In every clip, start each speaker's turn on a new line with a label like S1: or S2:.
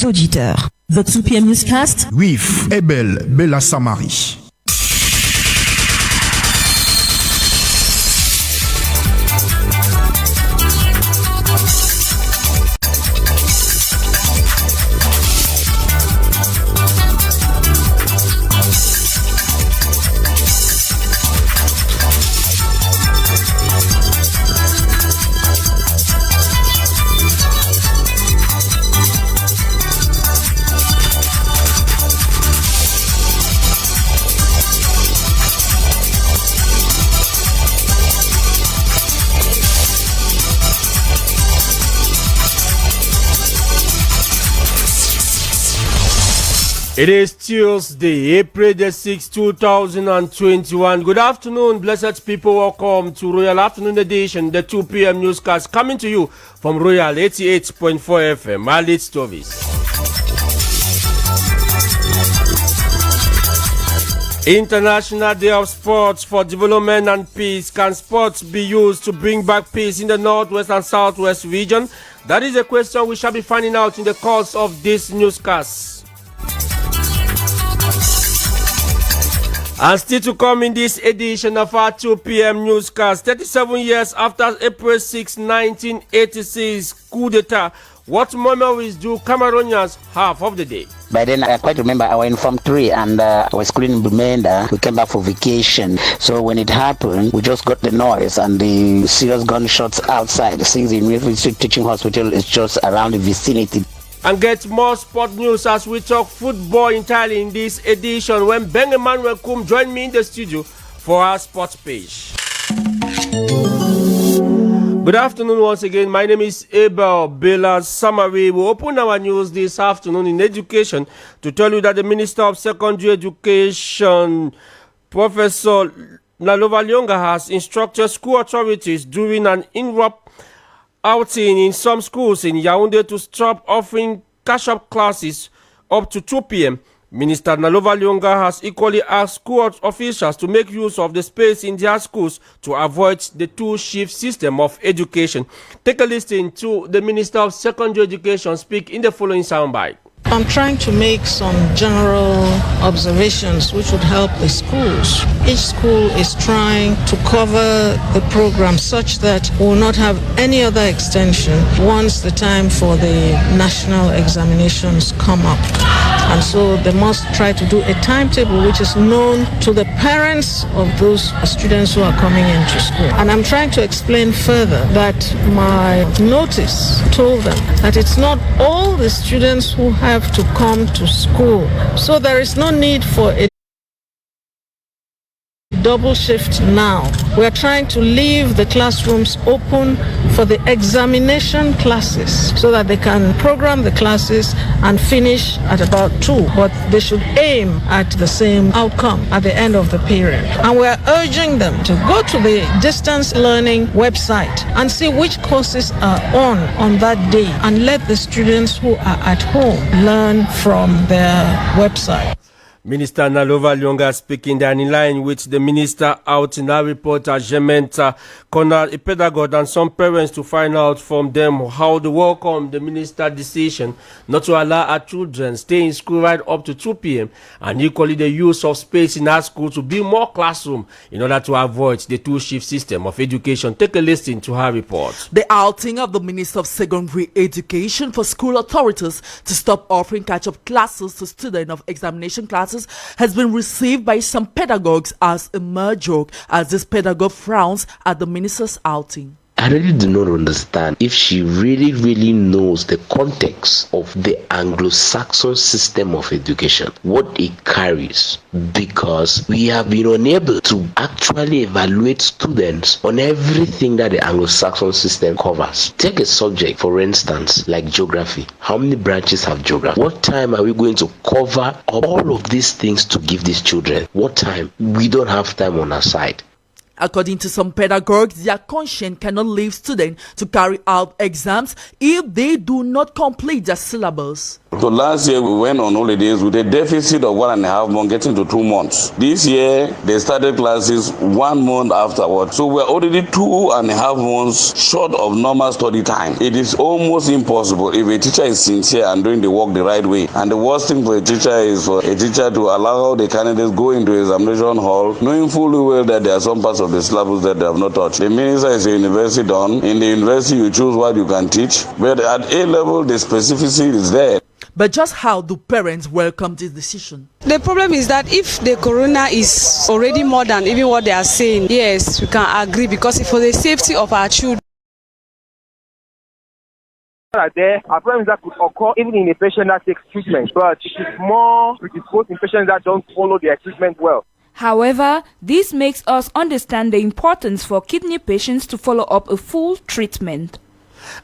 S1: auditeurs. The 2 p.m. newscast
S2: with Ebel Bella Samari.
S3: It is Tuesday, April the 6th, 2021. Good afternoon, blessed people. Welcome to Royal Afternoon Edition, the 2 p.m. newscast coming to you from Royal 88.4 FM. My lead stories. International Day of Sports for Development and Peace. Can sports be used to bring back peace in the Northwest and Southwest region? That is a question we shall be finding out in the course of this newscast. And still to come in this edition of our 2 p.m. newscast, 37 years after April 6, 1986 coup d'etat, what memories do Cameroonians have of the day?
S4: By then, I quite remember I was in Form 3 and I was schooling in Bumenda. We came back for vacation. So when it happened, we just got the noise and the serious gunshots outside. Since the University Teaching Hospital is just around the vicinity.
S3: And get more sport news as we talk football entirely in this edition when Ben Emmanuel Kum joined me in the studio for our sports page. Good afternoon once again. My name is Abel Bela Samari. We open our news this afternoon in education to tell you that the Minister of Secondary Education, Professor Nalova Lyonga, has instructed school authorities during an in-rep outing in some schools in Yaounde to stop offering cash-up classes up to 2 p.m. Minister Nalova Lyonga has equally asked school officials to make use of the space in their schools to avoid the two-shift system of education. Take a listen to the Minister of Secondary Education speak in the following soundbite.
S5: I'm trying to make some general observations which would help the schools. Each school is trying to cover the program such that we will not have any other extension once the time for the national examinations come up. And so they must try to do a timetable which is known to the parents of those students who are coming into school. And I'm trying to explain further that my notice told them that it's not all the students who have to come to school. So there is no need for a double shift now. We are trying to leave the classrooms open for the examination classes so that they can program the classes and finish at about 2. But they should aim at the same outcome at the end of the period. And we are urging them to go to the distance learning website and see which courses are on that day and let the students who are at home learn from their website.
S3: Minister Nalova Lyonga speaking there in line with the minister out in our reporter Jementa Conal, a pedagogue, and some parents to find out from them how they welcome the minister's decision not to allow our children stay in school right up to 2 p.m. and equally the use of space in our school to build more classroom in order to avoid the two-shift system of education. Take a listen to her report.
S6: The outing of the Minister of Secondary Education for school authorities to stop offering catch-up classes to students of examination classes has been received by some pedagogues as a mere joke, as this pedagogue frowns at the minister's outing.
S7: I really do not understand if she really knows the context of the Anglo-Saxon system of education, what it carries, because we have been unable to actually evaluate students on everything that the Anglo-Saxon system covers. Take a subject, for instance, like geography. How many branches have geography? What time are we going to cover all of these things to give these children? What time? We don't have time on our side.
S6: According to some pedagogues, their conscience cannot leave students to carry out exams if they do not complete their syllabus.
S8: So last year we went on holidays with a deficit of 1.5 months, getting to 2 months. This year they started classes 1 month afterwards. So we're already 2.5 months short of normal study time. It is almost impossible if a teacher is sincere and doing the work the right way. And the worst thing for a teacher is for a teacher to allow the candidates go into examination hall knowing fully well that there are some parts of the syllabus that they have not touched. The minister is a university done. In the university you choose what you can teach. But at A level the specificity is there.
S6: But just how do parents welcome this decision?
S9: The problem is that if the corona is already more than even what they are saying, yes, we can agree, because for the safety of our children.
S10: There are problems that could occur even in a patient that takes treatment, but it is more predisposed in patients that don't follow their treatment well.
S11: However, this makes us understand the importance for kidney patients to follow up a full treatment.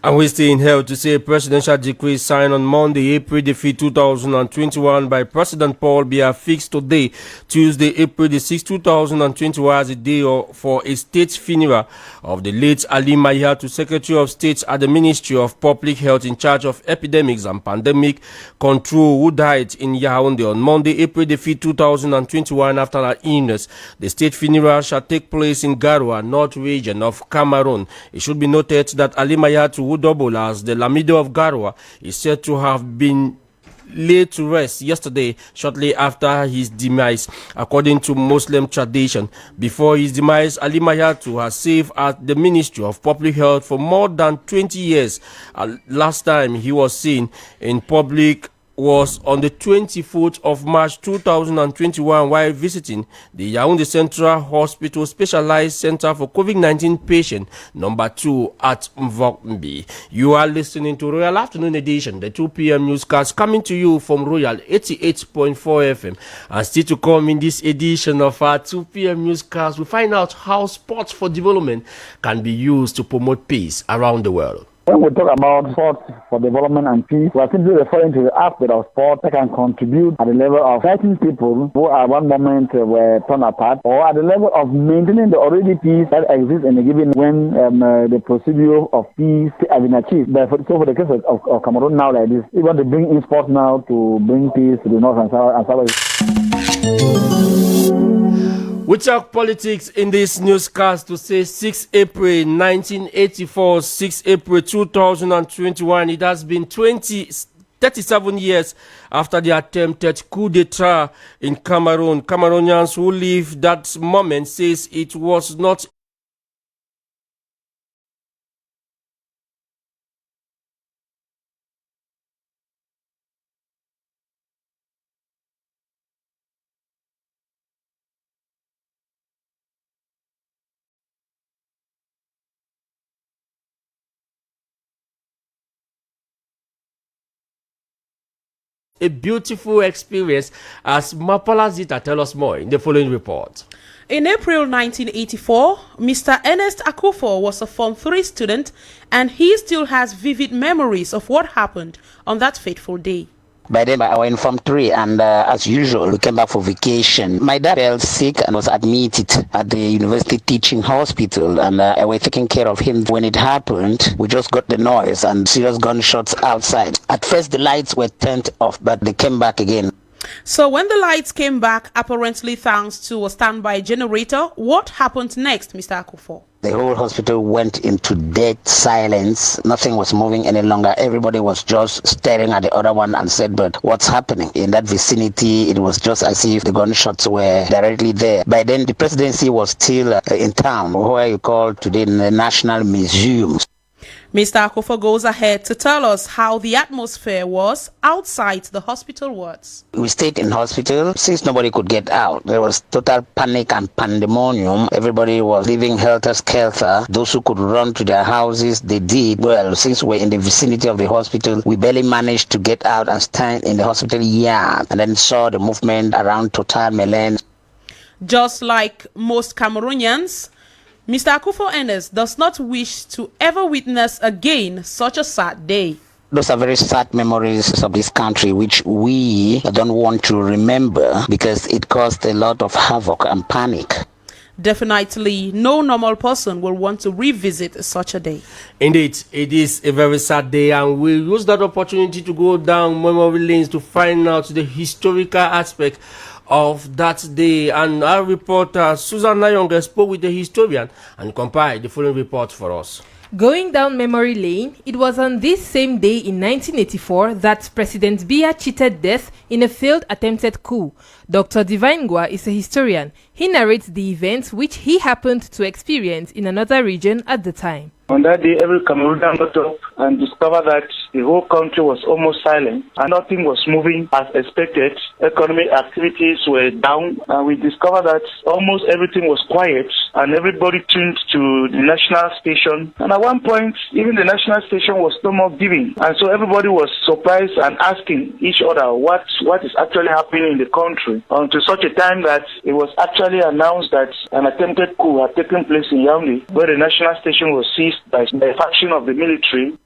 S3: And we stay in health to say a presidential decree signed on Monday, April the 5th, 2021 by President Paul Biya fixed today, Tuesday, April the 6th, 2021 as a day for a state funeral of the late Ali Mayatu, Secretary of State at the Ministry of Public Health in charge of epidemics and pandemic control, who died in Yaounde on Monday, April the 5th, 2021 after an illness. The state funeral shall take place in Garoua, North region of Cameroon. It should be noted that Ali Mayatu, who doubled as the Lamido of Garoua, is said to have been laid to rest yesterday shortly after his demise. According to Muslim tradition, before his demise, Ali Mayatu has served at the Ministry of Public Health for more than 20 years. Last time he was seen in public was on the 24th of March 2021 while visiting the Yaounde Central Hospital Specialized Center for COVID-19 Patient number 2 at Mvokmbi. You are listening to Royal Afternoon Edition, the 2 p.m. newscast coming to you from Royal 88.4 FM. And still to come in this edition of our 2 p.m. newscast, we find out how sports for development can be used to promote peace around the world.
S12: When we talk about sports for development and peace, we are simply referring to the aspect of sport that can contribute at the level of fighting people who at one moment were torn apart, or at the level of maintaining the already peace that exists in a given when the procedure of peace has been achieved. But for the case of Cameroon now like this, we want to bring in sport now to bring peace to the north and south.
S3: We talk politics in this newscast to say 6 April 1984, 6 April 2021. It has been 37 years after the attempted coup d'etat in Cameroon. Cameroonians who lived that moment says it was not a beautiful experience, as Mapala Zita tell us more in the following report.
S13: In April 1984, Mr. Ernest Akufo was a Form 3 student, and he still has vivid memories of what happened on that fateful day.
S4: By then, I was in Form 3, and as usual, we came back for vacation. My dad fell sick and was admitted at the university teaching hospital, and I was taking care of him. When it happened, we just got the noise and serious gunshots outside. At first, the lights were turned off, but they came back again.
S13: So when the lights came back, apparently thanks to a standby generator, what happened next, Mr. Akufo?
S4: The whole hospital went into dead silence. Nothing was moving any longer. Everybody was just staring at the other one and said, but what's happening? In that vicinity, it was just as if the gunshots were directly there. By then, the presidency was still in town, where you call today the National Museum.
S13: Mr. Akufo goes ahead to tell us how the atmosphere was outside the hospital wards.
S4: We stayed in hospital since nobody could get out. There was total panic and pandemonium. Everybody was living helter-skelter. Those who could run to their houses, they did. Well, since we're in the vicinity of the hospital, we barely managed to get out and stand in the hospital yard, and then saw the movement around Total Melen.
S13: Just like most Cameroonians, Mr. Akufo Ernest does not wish to ever witness again such a sad day.
S4: Those are very sad memories of this country, which we don't want to remember because it caused a lot of havoc and panic.
S13: Definitely, no normal person will want to revisit such a day.
S3: Indeed, it is a very sad day, and we use that opportunity to go down memory lanes to find out the historical aspect of that day. And our reporter Susan Yaounde spoke with the historian and compiled the following report for us.
S14: Going down memory lane, it was on this same day in 1984 that President Biya cheated death in a failed attempted coup. Dr. Divine is a historian. He narrates the events which he happened to experience in another region at the time.
S15: On that day, every Cameroonian got up and discovered that the whole country was almost silent and nothing was moving as expected. Economic activities were down, and we discovered that almost everything was quiet and everybody tuned to the national station. And at one point, even the national station was no more giving. And so everybody was surprised and asking each other what is actually happening in the country. Until such a time that it was actually announced that an attempted coup had taken place in Yaounde, where the national station was seized by a faction of the military.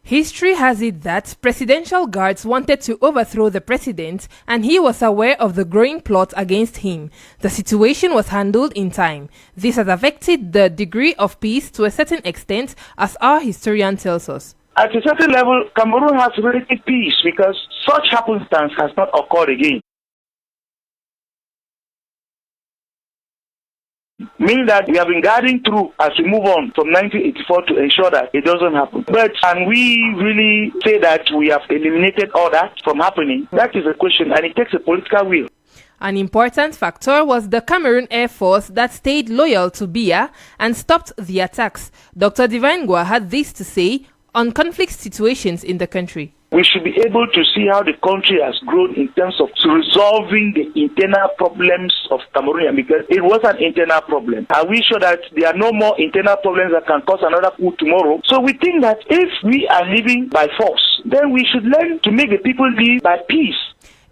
S14: History has it that presidential guards wanted to overthrow the president, and he was aware of the growing plot against him. The situation was handled in time. This has affected the degree of peace to a certain extent, as our historian tells us.
S15: At a certain level, Cameroon has relative peace because such happenstance has not occurred again. Meaning that we have been guiding through as we move on from 1984 to ensure that it doesn't happen. But can we really say that we have eliminated all that from happening? That is a question, and it takes a political will.
S14: An important factor was the Cameroon Air Force that stayed loyal to Biya and stopped the attacks. Dr. Divine had this to say on conflict situations in the country.
S15: We should be able to see how the country has grown in terms of resolving the internal problems of Cameroon, because it was an internal problem. Are we sure that there are no more internal problems that can cause another coup tomorrow? So we think that if we are living by force, then we should learn to make the people live by peace.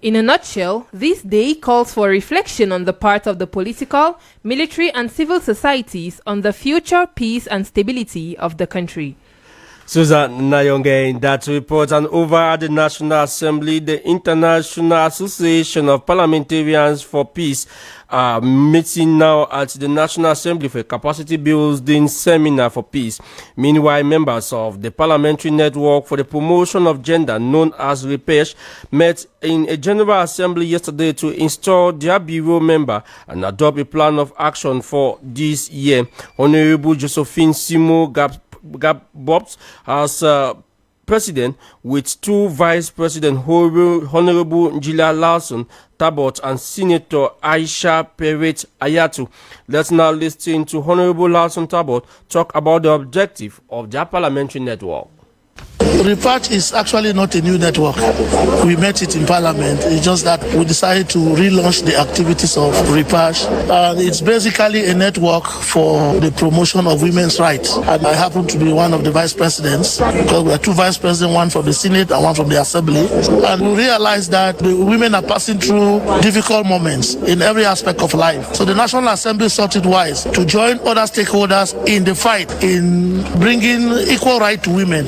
S14: In a nutshell, this day calls for reflection on the part of the political, military and civil societies on the future peace and stability of the country.
S3: Susan Yaounde in that report. And over at the National Assembly, the International Association of Parliamentarians for Peace are meeting now at the National Assembly for a capacity building seminar for peace. Meanwhile, members of the Parliamentary Network for the Promotion of Gender, known as REPESH, met in a General Assembly yesterday to install their bureau member and adopt a plan of action for this year. Honorable Josephine Simo Gabobs as president, with two vice presidents, Honorable Njila Larson Tabot and Senator Aisha Peret Ayatu. Let's now listen to Honorable Larson Tabot talk about the objective of their parliamentary network.
S16: REPATCH is actually not a new network. We met it in Parliament. It's just that we decided to relaunch the activities of REPATCH. It's basically a network for the promotion of women's rights. And I happen to be one of the vice presidents, because we are two vice presidents, one from the Senate and one from the Assembly. And we realized that the women are passing through difficult moments in every aspect of life. So the National Assembly thought it wise to join other stakeholders in the fight in bringing equal right to women.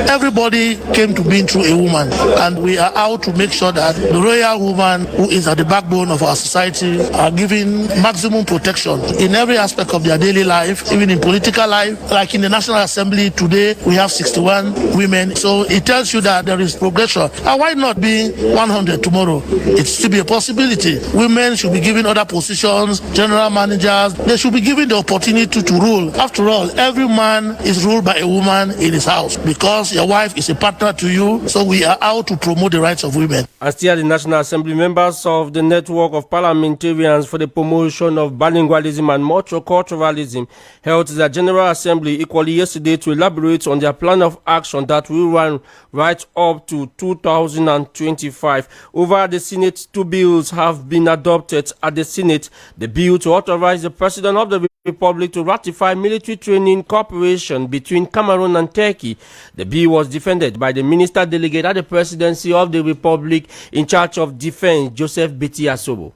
S16: Everybody came to being through a woman, and we are out to make sure that the royal woman, who is at the backbone of our society, are given maximum protection in every aspect of their daily life, even in political life. Like in the National Assembly today, we have 61 women, so it tells you that there is progression. And why not being 100 tomorrow? It should be a possibility. Women should be given other positions, general managers. They should be given the opportunity to rule. After all, every man is ruled by a woman in his house, because your wife is a partner to you. So we are out to promote the rights of women.
S3: As the National Assembly, members of the network of parliamentarians for the promotion of bilingualism and multiculturalism held their General Assembly equally yesterday to elaborate on their plan of action that will run right up to 2025. Over the Senate, two bills have been adopted at the Senate. The bill to authorize the President of the Republic to ratify military training cooperation between Cameroon and Turkey. The bill was defended by the Minister Delegate at the Presidency of the Republic in charge of Defense, Joseph Beti Asobo.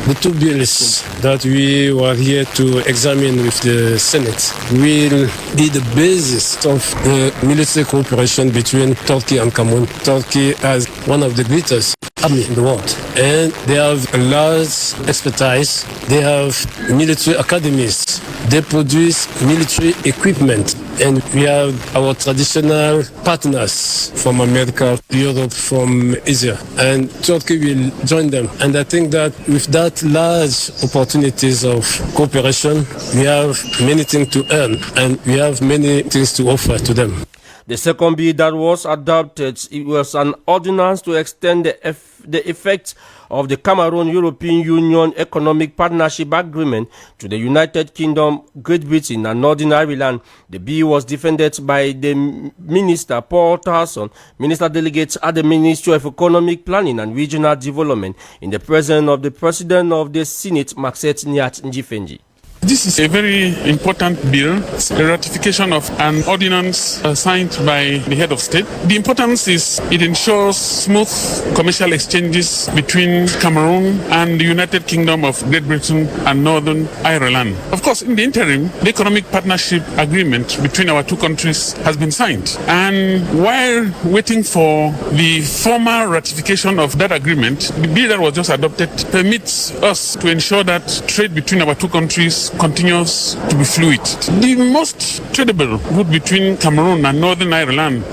S17: The two bills that we were here to examine with the Senate will be the basis of the military cooperation between Turkey and Cameroon. Turkey has one of the greatest army in the world. And they have a large expertise. They have military academies. They produce military equipment. And we have our traditional partners from America, Europe, from Asia. And Turkey will join them. And I think that with that large opportunities of cooperation, we have many things to earn and we have many things to offer to them.
S3: The second bill that was adopted, it was an ordinance to extend the effects of the Cameroon-European Union Economic Partnership Agreement to the United Kingdom, Great Britain and Northern Ireland. The bill was defended by the Minister Paul Tarson, Minister Delegates at the Ministry of Economic Planning and Regional Development, in the presence of the President of the Senate, Maxet Nyat Njifenji.
S18: This is a very important bill, the ratification of an ordinance signed by the head of state. The importance is it ensures smooth commercial exchanges between Cameroon and the United Kingdom of Great Britain and Northern Ireland. Of course, in the interim, the economic partnership agreement between our two countries has been signed. And while waiting for the formal ratification of that agreement, the bill that was just adopted permits us to ensure that trade between our two countries continues to be fluid. The most tradable route between Cameroon and Northern Ireland,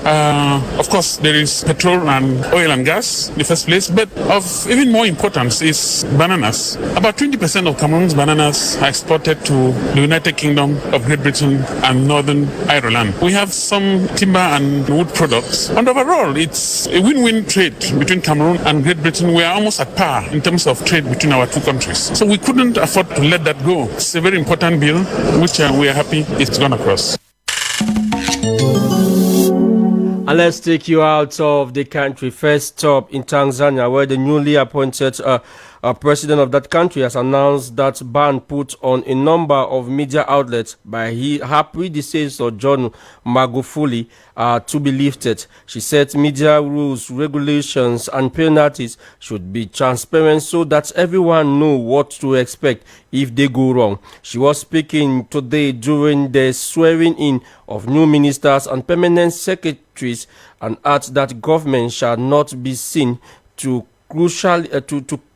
S18: of course, there is petrol and oil and gas in the first place, but of even more importance is bananas. About 20% of Cameroon's bananas are exported to the United Kingdom of Great Britain and Northern Ireland. We have some timber and wood products, and overall, it's a win-win trade between Cameroon and Great Britain. We are almost at par in terms of trade between our two countries. So we couldn't afford to let that go. It's a very important bill, which we are happy it's gone across.
S3: And let's take you out of the country. First stop in Tanzania, where the newly appointed president of that country has announced that ban put on a number of media outlets by her predecessor John Magufuli to be lifted. She said media rules, regulations and penalties should be transparent so that everyone knows what to expect if they go wrong. She was speaking today during the swearing in of new ministers and permanent secretaries and added that government shall not be seen to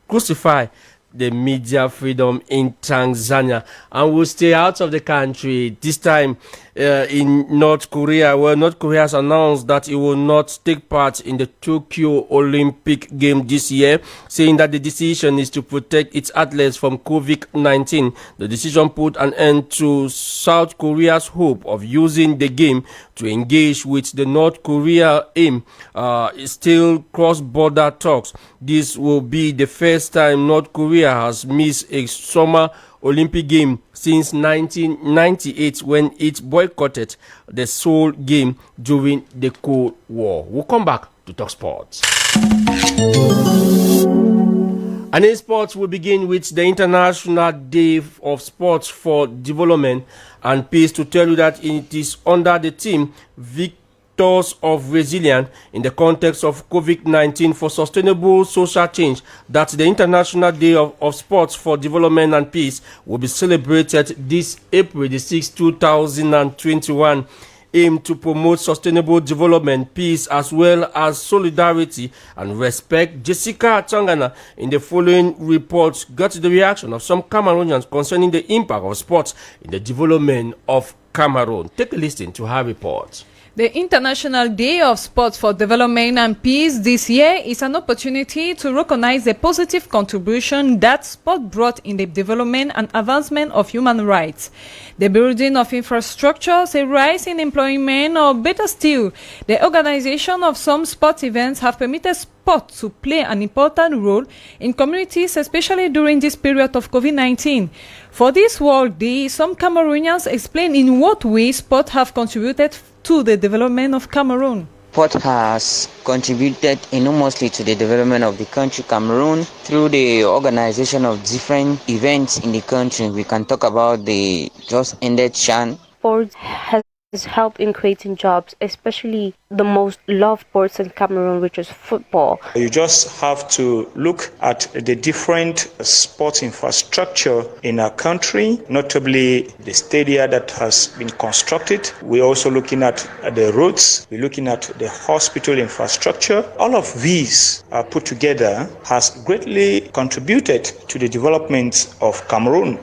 S3: crucify the media freedom in Tanzania. And we'll stay out of the country, this time in North Korea, where North Korea has announced that it will not take part in the Tokyo Olympic Games this year, saying that the decision is to protect its athletes from COVID-19. The decision put an end to South Korea's hope of using the game to engage with the North Korea aim still cross-border talks. This will be the first time North Korea has missed a summer Olympic game since 1998, when it boycotted the Seoul game during the Cold War. We'll come back to talk sports. And in sports, we begin with the International Day of Sports for Development and Peace, to tell you that it is under the theme Victors of Resilience in the context of COVID-19 for sustainable social change that the International Day of Sports for Development and Peace will be celebrated this April the 6th, 2021. Aim to promote sustainable development, peace, as well as solidarity and respect. Jessica Tangana in the following report got the reaction of some Cameroonians concerning the impact of sports in the development of Cameroon. Take a listen to her report.
S19: The International Day of Sports for Development and Peace this year is an opportunity to recognize the positive contribution that sport brought in the development and advancement of human rights. The building of infrastructures, a rise in employment, or better still, the organization of some sport events have permitted sport to play an important role in communities, especially during this period of COVID-19. For this World Day, some Cameroonians explain in what way sport have contributed to the development of Cameroon.
S20: Sport has contributed enormously to the development of the country Cameroon through the organization of different events in the country. We can talk about the just ended CHAN.
S21: Sport has help in creating jobs, especially the most loved sports in Cameroon, which is football.
S22: You just have to look at the different sports infrastructure in our country, notably the stadia that has been constructed. We're also looking at the roads, we're looking at the hospital infrastructure. All of these put together has greatly contributed to the development of Cameroon.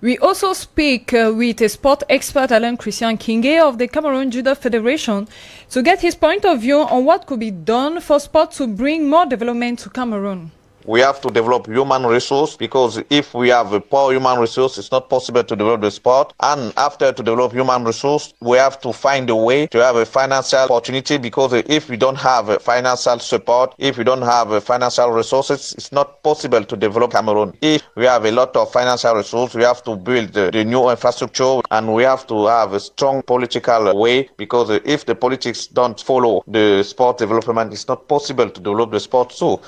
S19: We also speak with a sport expert, Alain Christian Kinge of the Cameroon Judo Federation, to get his point of view on what could be done for sport to bring more development to Cameroon.
S23: We have to develop human resource, because if we have a poor human resource, it's not possible to develop the sport. And after to develop human resource, we have to find a way to have a financial opportunity, because if we don't have a financial support, if we don't have financial resources, it's not possible to develop Cameroon. If we have a lot of financial resources, we have to build the new infrastructure, and we have to have a strong political way, because if the politics don't follow the sport development, it's not possible to develop the sport. So,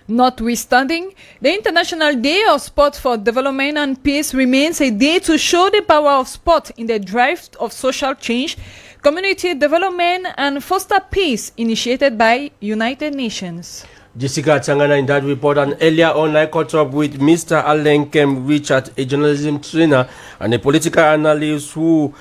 S19: notwithstanding, the International Day of Sport for Development and Peace remains a day to show the power of sport in the drive of social change, community development, and foster peace, initiated by United Nations.
S3: Jessica Changana in that report, and earlier on I caught up with Mr. Alain Kem Richard, a journalism trainer and a political analyst who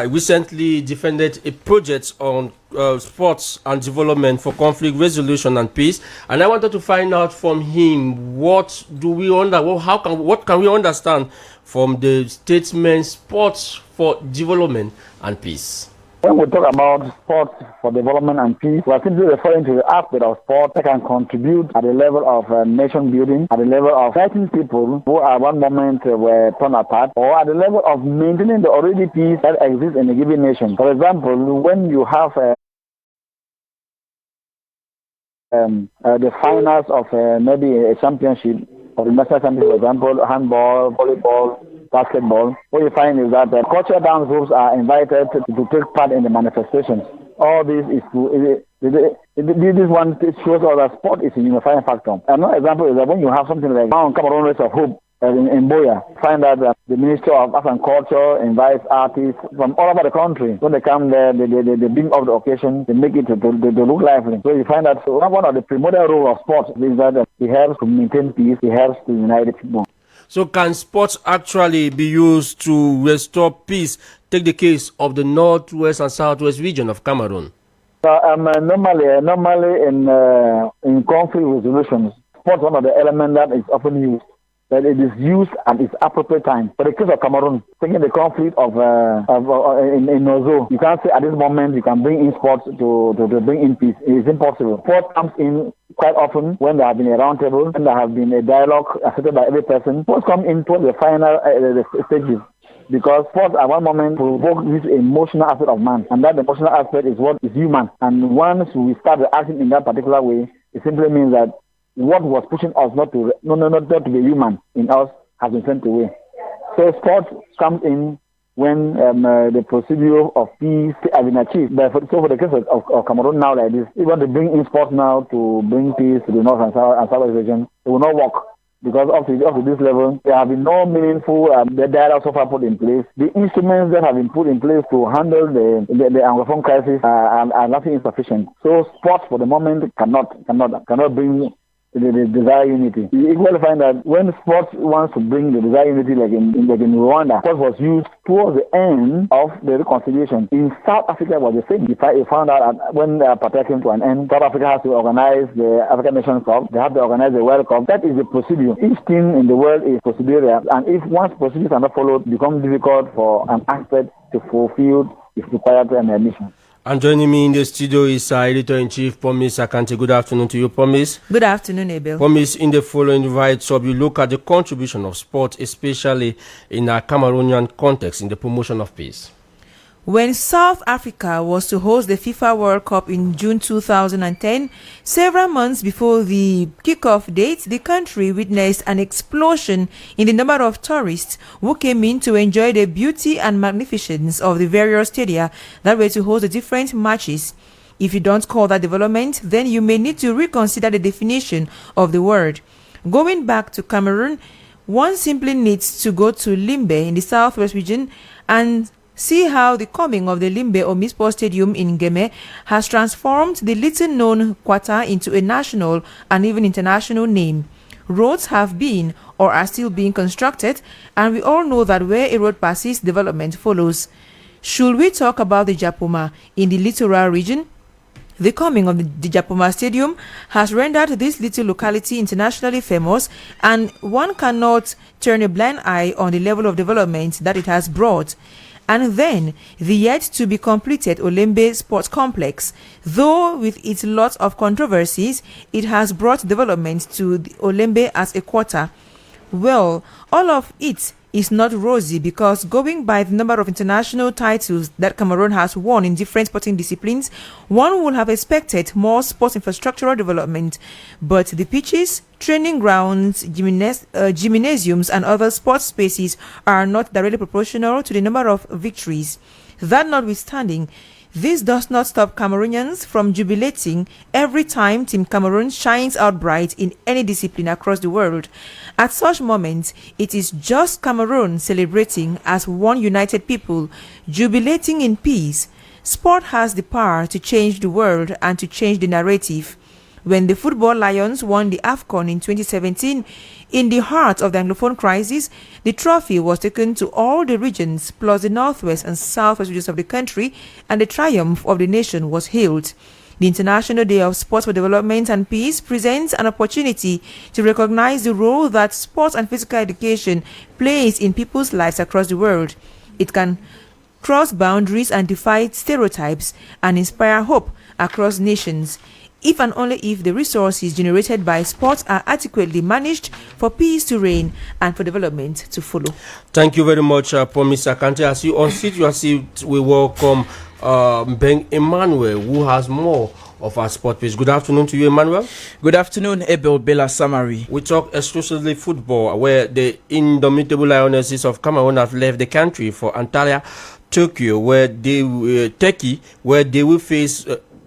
S3: recently defended a project on sports and development for conflict resolution and peace. And I wanted to find out from him what can we understand from the statement sports for development and peace.
S12: When we talk about sports for development and peace, we are simply referring to the aspect of sport that can contribute at the level of nation building, at the level of fighting people who at one moment were torn apart, or at the level of maintaining the already peace that exists in a given nation. For example, when you have the finals of maybe a championship, or the national championship, for example, handball, volleyball, basketball, what you find is that cultural dance groups are invited to take part in the manifestations. All this is this one shows us that sport is a unifying factor. Another example is that when you have something like Cameroon Race of Hope in Boya, find that the Ministry of Arts and Culture invites artists from all over the country. When they come there, they bring up the occasion, they make it to look lively. So you find that one of the primordial roles of sport is that it helps to maintain peace, it helps to unite the people.
S3: So can sports actually be used to restore peace? Take the case of the northwest and southwest region of Cameroon.
S12: Normally in conflict resolutions, sports is one of the elements that is often used. That it is used at its appropriate time. For the case of Cameroon, taking the conflict in Nozo, you can't say at this moment you can bring in sports to bring in peace. It is impossible. Sport comes in quite often when there have been a roundtable, when there have been a dialogue accepted by every person. Sports come into the final stages, because sports at one moment provoke this emotional aspect of man, and that emotional aspect is what is human. And once we start acting in that particular way, it simply means that what was pushing us not to be human in us has been sent away. So sport comes in when the procedure of peace has been achieved. But for the case of Cameroon now like this, we want to bring in sport now to bring peace to the north and south region. It will not work, because up to this level, there have been no meaningful dialogue so far put in place. The instruments that have been put in place to handle the Anglophone crisis are nothing insufficient. So sports for the moment cannot bring the desired unity. You equally find that when sports wants to bring the desired unity, like in Rwanda, sport was used towards the end of the reconciliation. In South Africa, it was the same. You found out when apartheid came to an end, South Africa has to organize the African Nations Cup. They have to organize the World Cup. That is the procedure. Each team in the world is procedural, and if once procedures are not followed, it becomes difficult for an aspect to fulfill its required admission.
S3: And joining me in the studio is Editor-in-Chief Promise Akante. Good afternoon to you, Promise.
S24: Good afternoon, Abel.
S3: Promise, in the following write-up, you look at the contribution of sport, especially in a Cameroonian context, in the promotion of peace.
S24: When South Africa was to host the FIFA World Cup in June 2010, several months before the kickoff date, the country witnessed an explosion in the number of tourists who came in to enjoy the beauty and magnificence of the various stadia that were to host the different matches. If you don't call that development, then you may need to reconsider the definition of the word. Going back to Cameroon, one simply needs to go to Limbe in the southwest region and See how the coming of the Limbe Omispo Stadium in Geme has transformed the little-known Kwata into a national and even international name. Roads have been or are still being constructed, and we all know that where a road passes, development follows. Should we talk about the Japoma in the littoral region? The coming of the Japoma Stadium has rendered this little locality internationally famous, and one cannot turn a blind eye on the level of development that it has brought. And then the yet-to-be-completed Olembe Sports Complex. Though with its lots of controversies, it has brought development to the Olembe as a quarter. Well, all of it is not rosy, because going by the number of international titles that Cameroon has won in different sporting disciplines, one would have expected more sports infrastructural development. But the pitches, training grounds, gymnasiums and other sports spaces are not directly proportional to the number of victories. That notwithstanding, this does not stop Cameroonians from jubilating every time Team Cameroon shines out bright in any discipline across the world. At such moments, it is just Cameroon celebrating as one united people, jubilating in peace. Sport has the power to change the world and to change the narrative. When the football Lions won the AFCON in 2017, in the heart of the Anglophone crisis, the trophy was taken to all the regions plus the northwest and southwest regions of the country, and the triumph of the nation was hailed. The International Day of Sports for Development and Peace presents an opportunity to recognize the role that sports and physical education plays in people's lives across the world. It can cross boundaries and defy stereotypes and inspire hope across nations, if and only if the resources generated by sports are adequately managed for peace to reign and for development to follow.
S3: Thank you very much, Promise Akante. As you unseat your seat, we welcome Ben Emmanuel, who has more of our sport page. Good afternoon to you, Emmanuel.
S1: Good afternoon, Abel Bella Samari.
S3: We talk exclusively football, where the indomitable Lionesses of Cameroon have left the country for Antalya, Turkey, where they will face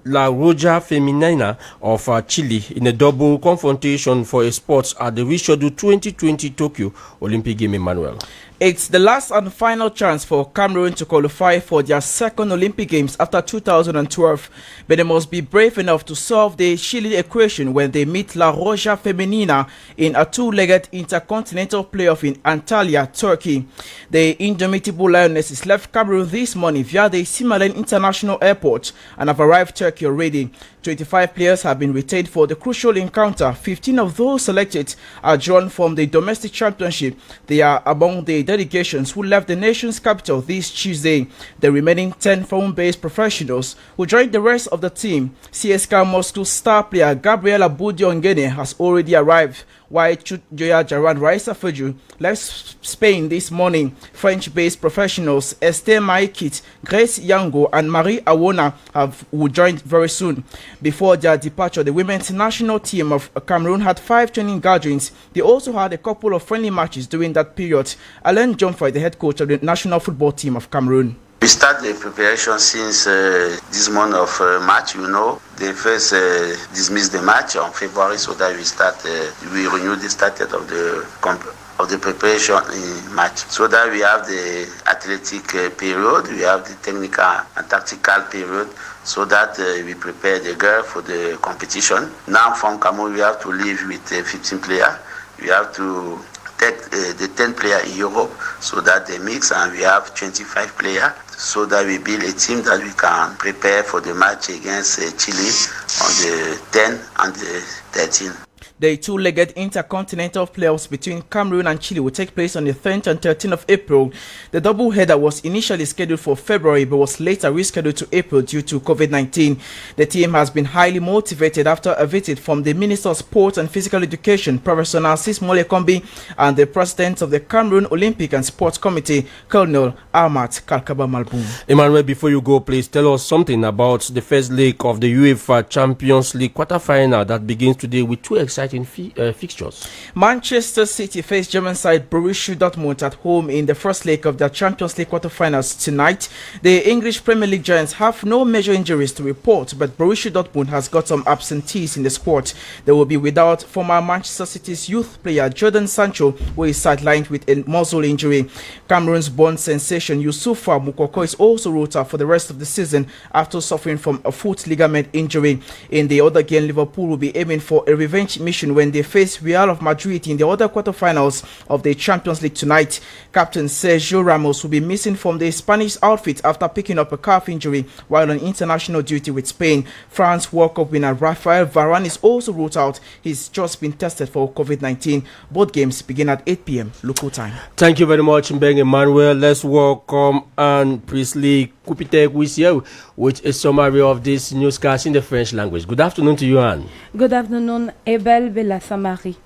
S3: La Roja Femenina of Chile in a double confrontation for a spot at the rescheduled 2020 Tokyo Olympic Game. Emmanuel.
S1: It's the last and final chance for Cameroon to qualify for their second Olympic Games after 2012, but they must be brave enough to solve the Chile equation when they meet La Roja Femenina in a two-legged intercontinental playoff in Antalya, Turkey. The indomitable Lionesses left Cameroon this morning via the Simalen International Airport and have arrived Turkey already. 25 players have been retained for the crucial encounter. 15 of those selected are drawn from the domestic championship. They are among the delegations who left the nation's capital this Tuesday. The remaining 10 foreign-based professionals who joined the rest of the team. CSKA Moscow star player Gabriela Budiongene has already arrived, while Joya Jaran Raisa Feju left Spain this morning. French-based professionals Esther Maikit, Grace Yango and Marie Awona will join very soon. Before their departure, the women's national team of Cameroon had 5 training gatherings. They also had a couple of friendly matches during that period. Alain Jomfroy, the head coach of the national football team of Cameroon.
S2: We start the preparation since this month of March. They first dismissed the match on February, so that we renew the start of the preparation in March. So that we have the athletic period, we have the technical and tactical period, so that we prepare the girl for the competition. Now from Cameroon we have to leave with 15 players. We have to take the 10 players in Europe, so that they mix, and we have 25 players, so that we build a team that we can prepare for the match against Chile on the 10 and the 13.
S1: The two-legged intercontinental playoffs between Cameroon and Chile will take place on the 10th and 13th of April. The double-header was initially scheduled for February but was later rescheduled to April due to COVID-19. The team has been highly motivated after a visit from the Minister of Sport and Physical Education, Professor Narcisse Molekombi, and the President of the Cameroon Olympic and Sports Committee, Colonel Ahmad Kalkaba Malboum.
S3: Emmanuel, before you go, please tell us something about the first leg of the UEFA Champions League quarterfinal that begins today with two exciting exciting fixtures.
S1: Manchester City face German side Borussia Dortmund at home in the first leg of their Champions League quarterfinals tonight. The English Premier League giants have no major injuries to report, but Borussia Dortmund has got some absentees in the squad. They will be without former Manchester City's youth player Jadon Sancho, who is sidelined with a muscle injury. Cameroon's born sensation Youssoufa Moukoko is also ruled out for the rest of the season after suffering from a foot ligament injury. In the other game, Liverpool will be aiming for a revenge mission when they face Real of Madrid in the other quarterfinals of the Champions League tonight. Captain Sergio Ramos will be missing from the Spanish outfit after picking up a calf injury while on international duty with Spain. France World Cup winner Rafael Varane is also ruled out. He's just been tested for COVID-19. Both games begin at 8 p.m. local time.
S3: Thank you very much, Mbeng Emmanuel. Let's welcome Anne Priestley Kupitek with you with a summary of this newscast in the French language. Good afternoon to you, Anne.
S5: Good afternoon, Ebel Bella-Samari.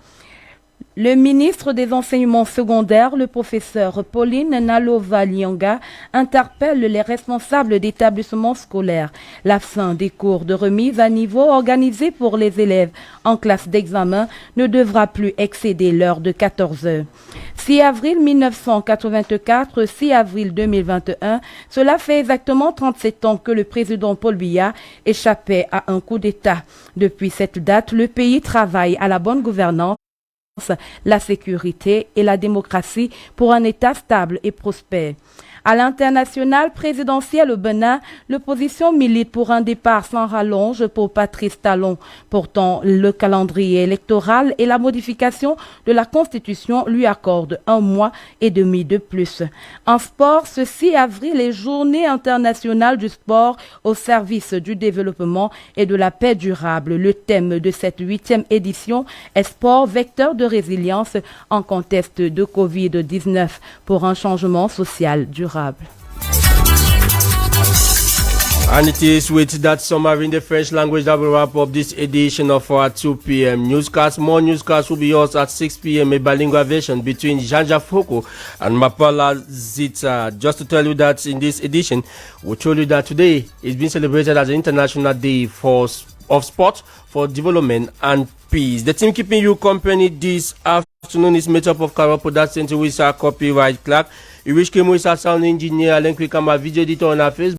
S5: Le ministre des Enseignements secondaires, le professeur Pauline Nalova-Lianga, interpelle les responsables d'établissements scolaires. La fin des cours de remise à niveau organisés pour les élèves en classe d'examen ne devra plus excéder l'heure de 14 heures. 6 avril 1984, 6 avril 2021, cela fait exactement 37 ans que le président Paul Biya échappait à un coup d'État. Depuis cette date, le pays travaille à la bonne gouvernance, la sécurité et la démocratie pour un État stable et prospère. À l'international présidentiel au Bénin, l'opposition milite pour un départ sans rallonge pour Patrice Talon. Pourtant, le calendrier électoral et la modification de la Constitution lui accordent 1 mois et demi de plus. En sport, ce 6 avril est Journée internationale du sport au service du développement et de la paix durable. Le thème de cette 8e édition est sport vecteur de résilience en contexte de Covid-19 pour un changement social durable.
S3: And it is with that summary in the French language that we wrap up this edition of our 2 p.m. newscast. More newscasts will be yours at 6 p.m. a bilingual version between Janja Foko and Mapala Zita. Just to tell you that in this edition, we told you that today is being celebrated as an International Day of Sport for Development and Peace. The team keeping you company this afternoon is made up of Carol Production, with our copyright clerk, Irish Kemo is our sound engineer, Alen Kwikama, video editor on our Facebook.